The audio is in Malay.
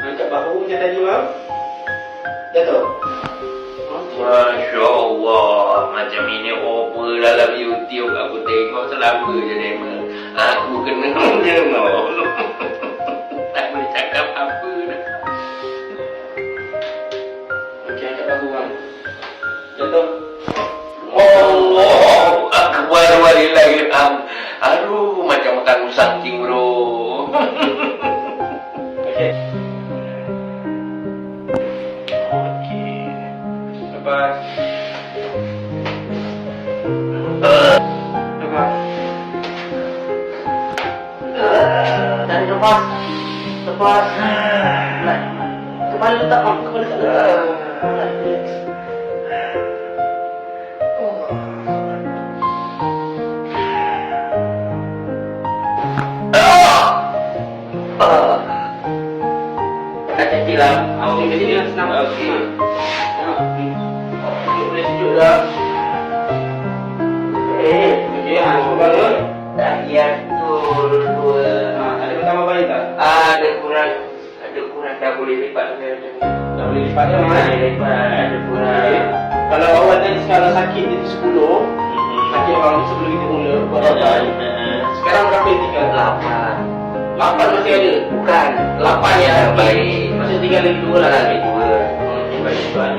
Angkat bahu macam tadi, Mam. Jatuh. Masya Allah, macam ini apa dalam YouTube aku tengok selama je demo. Aku kena menyenol. Tak boleh cakap apa dah. Okey, angkat bahu, Mam. Jatuh. Allah Akbar walillahil hamd. Aduh, macam makan musangking bro. Okey. Okey. Lepas. Lepas. Tarik lepas. Lepas. Kepala letak, Mam. Kepala letak. Ada hilang. Awak tinggal sini lah, senang. Okey. Boleh sejuk dah. Okey, cuba bangun. Tahiyatul dua. Ada bertambah baik tak? Ada kurang tak boleh lipat macam ni. Tak boleh lipat dah, Mam. Boleh lipat, ada kurang. Kalau awak tadi skala sakit itu 10, sakit orang ni sebelum kita mula buat rapat. Sekarang berapa yang tinggal? 8. 8 masih ada? Bukan, 8 yang baik. Masih tinggal lagi 2 lah. Lagi 2. Baik, tuan.